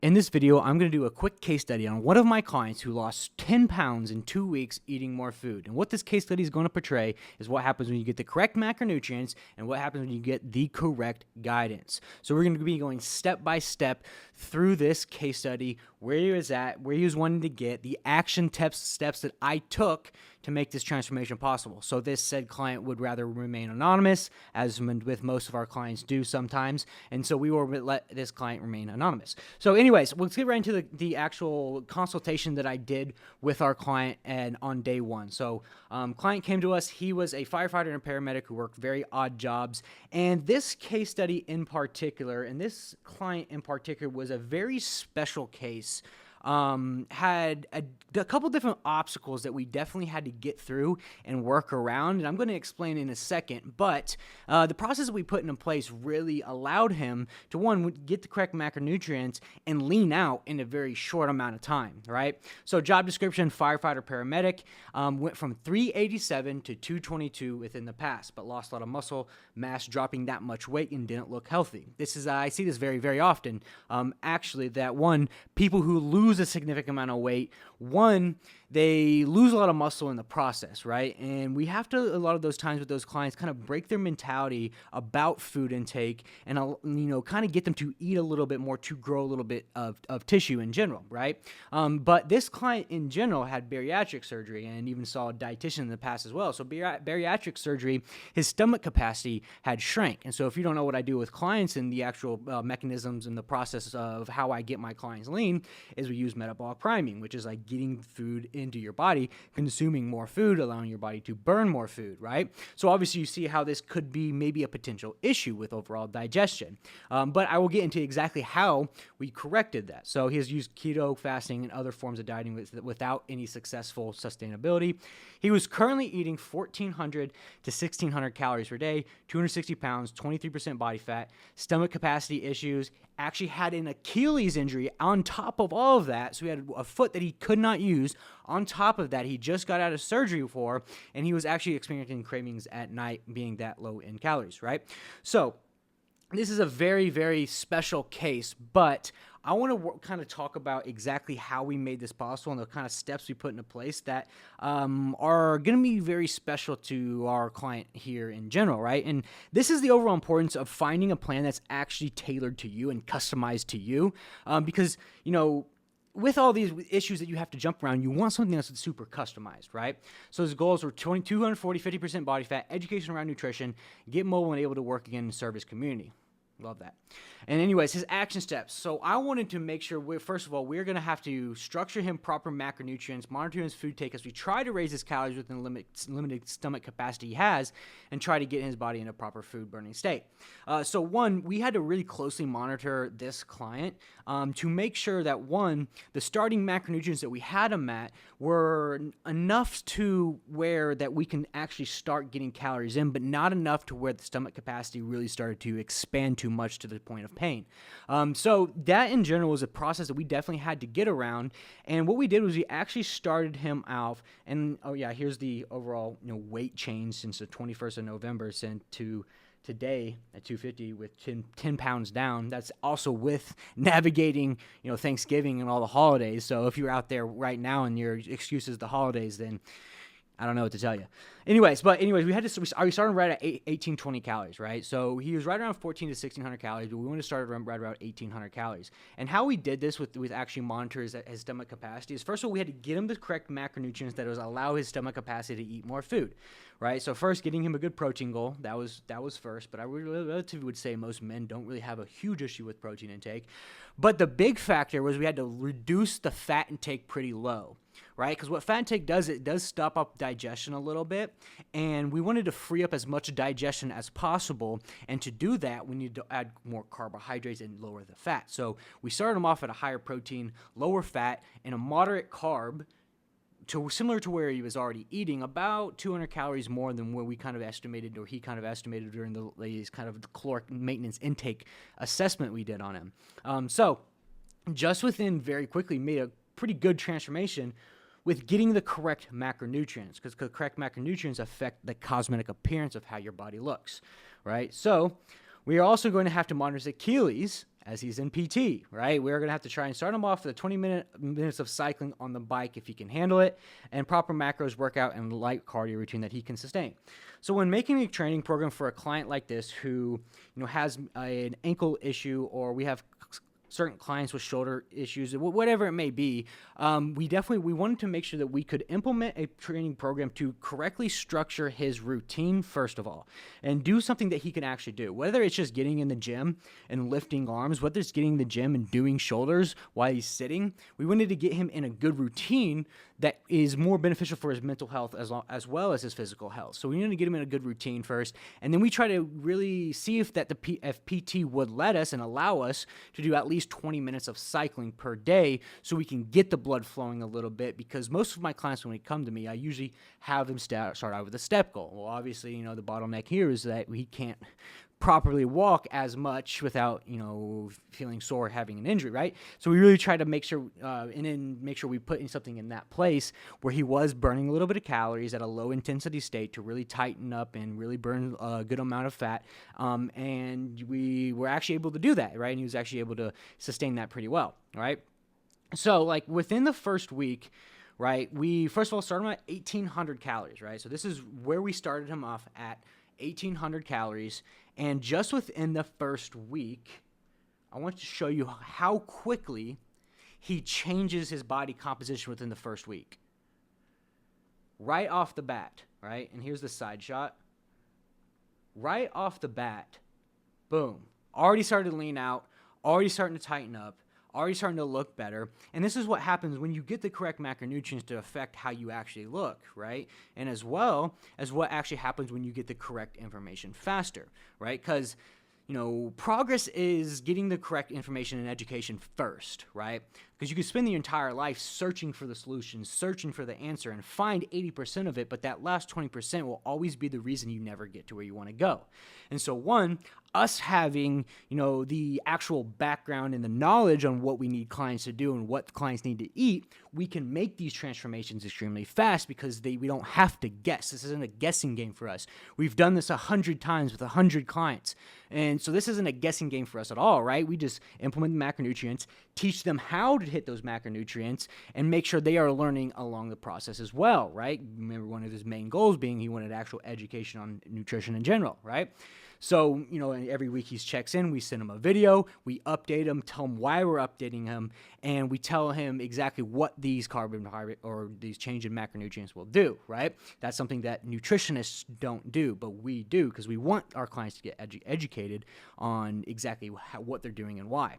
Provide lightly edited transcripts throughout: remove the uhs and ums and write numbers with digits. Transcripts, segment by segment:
In this video, I'm going to do a quick case study on one of my clients who lost 10 pounds in 2 weeks eating more food. And what this case study is going to portray is what happens when you get the correct macronutrients and what happens when you get the correct guidance. So we're going to be going step by step through this case study, where he was at, where he was wanting to get, the action steps that I took to make this transformation possible. So this said client would rather remain anonymous, as with most of our clients do sometimes, and so we will let this client remain anonymous. So anyways, let's get right into the actual consultation that I did with our client and on day one. So client came to us. He was a firefighter and a paramedic who worked very odd jobs, and this case study in particular, and this client in particular, was a very special case. Had a couple different obstacles that we definitely had to get through and work around, and I'm going to explain in a second, but the process that we put into place really allowed him to, one, get the correct macronutrients and lean out in a very short amount of time, right? So job description, firefighter, paramedic, went from 387 to 222 within the past, but lost a lot of muscle mass, dropping that much weight, and didn't look healthy. This is, I see this very, very often, actually, that one, people who lose a significant amount of weight, one, they lose a lot of muscle in the process, right? And we have to, a lot of those times with those clients, kind of break their mentality about food intake and, kind of get them to eat a little bit more to grow a little bit of tissue in general, right? But this client in general had bariatric surgery and even saw a dietitian in the past as well. So bariatric surgery, his stomach capacity had shrank. And so if you don't know what I do with clients and the actual mechanisms and the process of how I get my clients lean, is we use metabolic priming, which is like getting food into your body, consuming more food, allowing your body to burn more food, right? So obviously you see how this could be maybe a potential issue with overall digestion. But I will get into exactly how we corrected that. So he has used keto, fasting, and other forms of dieting without any successful sustainability. He was currently eating 1,400 to 1,600 calories per day, 260 pounds, 23% body fat, stomach capacity issues, actually had an Achilles injury on top of all of that. So he had a foot that he could not use. On top of that, he just got out of surgery for, and he was actually experiencing cravings at night, being that low in calories, right? So this is a very, very special case, but I want to kind of talk about exactly how we made this possible and the kind of steps we put into place that are going to be very special to our client here in general, right? And this is the overall importance of finding a plan that's actually tailored to you and customized to you, because, with all these issues that you have to jump around, you want something that's super customized, right? So his goals were 240, 50% body fat, education around nutrition, get mobile and able to work again and serve his community. Love that. And anyways, his action steps. So I wanted to make sure, first of all, we're going to have to structure him proper macronutrients, monitor his food take as we try to raise his calories within the limited stomach capacity he has, and try to get his body in a proper food burning state. So one, we had to really closely monitor this client to make sure that, one, the starting macronutrients that we had him at were enough to where that we can actually start getting calories in, but not enough to where the stomach capacity really started to expand too much to the point of pain. So that in general was a process that we definitely had to get around. And what we did was we actually started him out, and here's the overall weight change since the 21st of November to today at 250 with 10 pounds down. That's also with navigating Thanksgiving and all the holidays. So if you're out there right now and your excuse is the holidays, then I don't know what to tell you. Anyways, we started right at 1820 calories, right? So he was right around 14 to 1600 calories, but we wanted to start right around 1800 calories. And how we did this with actually monitors his stomach capacity is, first of all, we had to get him the correct macronutrients that was allow his stomach capacity to eat more food, right? So first, getting him a good protein goal, that was first, but I relatively would say most men don't really have a huge issue with protein intake. But the big factor was we had to reduce the fat intake pretty low, right? Because what fat intake does, it does stop up digestion a little bit, and we wanted to free up as much digestion as possible, and to do that, we need to add more carbohydrates and lower the fat. So we started him off at a higher protein, lower fat, and a moderate carb, similar to where he was already eating, about 200 calories more than where we kind of estimated, or he kind of estimated during the kind of caloric maintenance intake assessment we did on him. So just within very quickly made a pretty good transformation with getting the correct macronutrients, because the correct macronutrients affect the cosmetic appearance of how your body looks, right? So we are also going to have to monitor his Achilles as he's in PT, right? We're going to have to try and start him off with 20 minutes of cycling on the bike if he can handle it, and proper macros, workout, and light cardio routine that he can sustain. So when making a training program for a client like this who, has an ankle issue, or we have certain clients with shoulder issues, whatever it may be, we wanted to make sure that we could implement a training program to correctly structure his routine, first of all, and do something that he can actually do. Whether it's just getting in the gym and lifting arms, whether it's getting in the gym and doing shoulders while he's sitting, we wanted to get him in a good routine that is more beneficial for his mental health as well as his physical health. So we need to get him in a good routine first, and then we try to really see if PT would let us and allow us to do at least 20 minutes of cycling per day, so we can get the blood flowing a little bit. Because most of my clients, when they come to me, I usually have them start out with a step goal. Well, obviously, the bottleneck here is that he can't properly walk as much without, feeling sore, having an injury, right? So we really try to make sure, we put in something in that place where he was burning a little bit of calories at a low intensity state to really tighten up and really burn a good amount of fat. And we were actually able to do that, right? And he was actually able to sustain that pretty well, right? So like within the first week, right, we first of all started him at 1,800 calories, right? So this is where we started him off at 1,800 calories. And just within the first week, I want to show you how quickly he changes his body composition within the first week. Right off the bat, right? And here's the side shot. Right off the bat, boom. Already started to lean out, already starting to tighten up, already starting to look better. And this is what happens when you get the correct macronutrients to affect how you actually look, right? And as well as what actually happens when you get the correct information faster, right? Because, progress is getting the correct information and education first, right? Because you can spend your entire life searching for the solution, searching for the answer, and find 80% of it, but that last 20% will always be the reason you never get to where you want to go. And so us having, the actual background and the knowledge on what we need clients to do and what clients need to eat, we can make these transformations extremely fast because we don't have to guess. This isn't a guessing game for us. We've done this 100 times with 100 clients. And so this isn't a guessing game for us at all, right? We just implement the macronutrients, teach them how to hit those macronutrients, and make sure they are learning along the process as well, right? Remember, one of his main goals being he wanted actual education on nutrition in general, right? So, every week he checks in, we send him a video, we update him, tell him why we're updating him, and we tell him exactly what these carbohydrate or these change in macronutrients will do, right? That's something that nutritionists don't do, but we do because we want our clients to get educated on exactly what they're doing and why.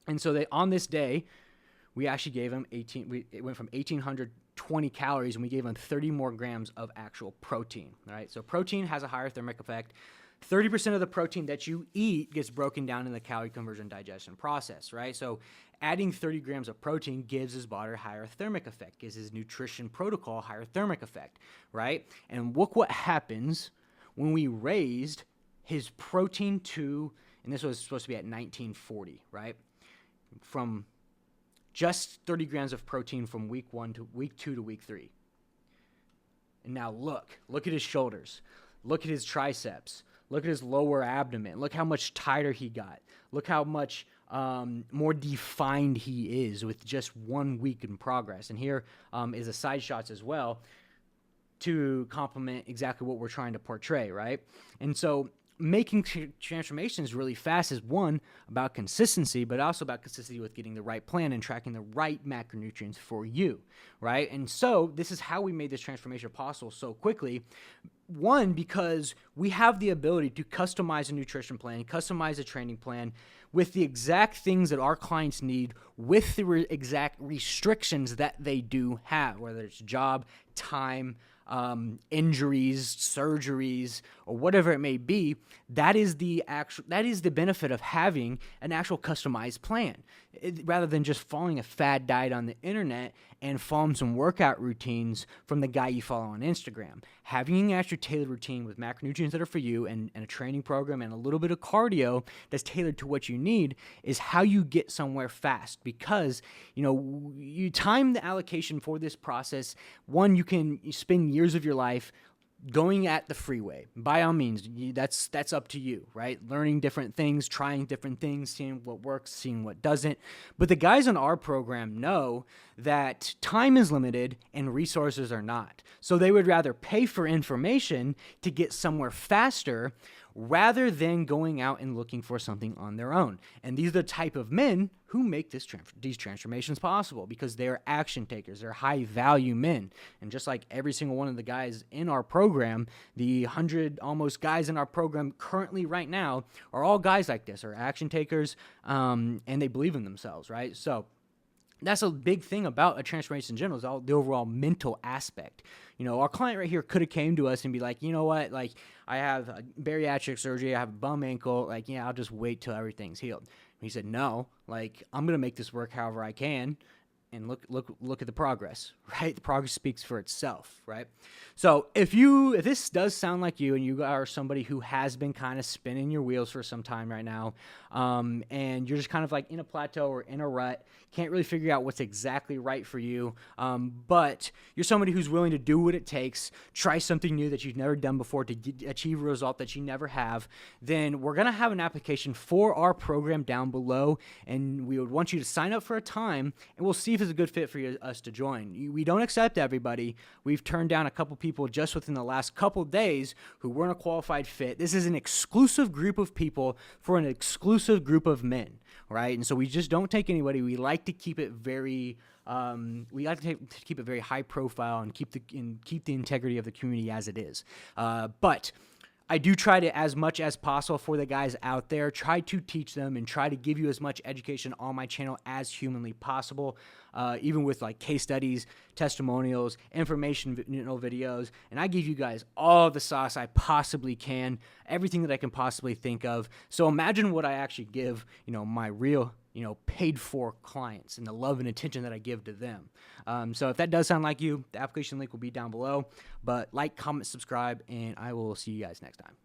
And so on this day, we actually gave him it went from 1,820 calories, and we gave him 30 more grams of actual protein, all right? So protein has a higher thermic effect. 30% of the protein that you eat gets broken down in the calorie conversion digestion process, right? So adding 30 grams of protein gives his body a higher thermic effect, gives his nutrition protocol a higher thermic effect, right? And look what happens when we raised his protein to, and this was supposed to be at 1940, right? From just 30 grams of protein from week 1 to week 2 to week 3. And now look at his shoulders. Look at his triceps. Look at his lower abdomen. Look how much tighter he got. Look how much more defined he is with just 1 week in progress. And here is a side shots as well to complement exactly what we're trying to portray, right? And so making transformations really fast is one about consistency, but also about consistency with getting the right plan and tracking the right macronutrients for you, right? And so this is how we made this transformation possible so quickly. One, because we have the ability to customize a nutrition plan, customize a training plan with the exact things that our clients need with the exact restrictions that they do have, whether it's job, time, injuries, surgeries, or whatever it may be. That is the benefit of having an actual customized plan, rather than just following a fad diet on the internet and following some workout routines from the guy you follow on Instagram. Having an actual tailored routine with macronutrients that are for you and a training program and a little bit of cardio that's tailored to what you need is how you get somewhere fast, because you time the allocation for this process. One, you can spend years of your life going at the freeway, by all means, that's up to you, right? Learning different things, trying different things, seeing what works, seeing what doesn't. But the guys on our program know that time is limited and resources are not. So they would rather pay for information to get somewhere faster rather than going out and looking for something on their own. And these are the type of men who make these transformations possible, because they're action takers. They're high value men. And just like every single one of the guys in our program, the 100 almost guys in our program currently right now are all guys like this, are action takers, and they believe in themselves, right? So that's a big thing about a transformation in general, is all the overall mental aspect. You know, our client right here could have came to us and be like, you know what, like, I have a bariatric surgery, I have a bum ankle, like, yeah, I'll just wait till everything's healed. He said, no, like, I'm going to make this work however I can, and look at the progress, right? The progress speaks for itself, right? So if this does sound like you, and you are somebody who has been kind of spinning your wheels for some time right now, and you're just kind of like in a plateau or in a rut, can't really figure out what's exactly right for you, but you're somebody who's willing to do what it takes, try something new that you've never done before to achieve a result that you never have, then we're going to have an application for our program down below, and we would want you to sign up for a time, and we'll see if it's a good fit for us to join. We don't accept everybody. We've turned down a couple people just within the last couple days who weren't a qualified fit. This is an exclusive group of people for an exclusive group of men, right? And so we just don't take anybody. We like to keep it very keep it very high profile and keep the integrity of the community as it is. But I do try to, as much as possible for the guys out there, try to teach them and try to give you as much education on my channel as humanly possible, even with like case studies, testimonials, information videos, and I give you guys all the sauce I possibly can, everything that I can possibly think of. So imagine what I actually give, my real, paid for clients, and the love and attention that I give to them. So if that does sound like you, the application link will be down below. But like, comment, subscribe, and I will see you guys next time.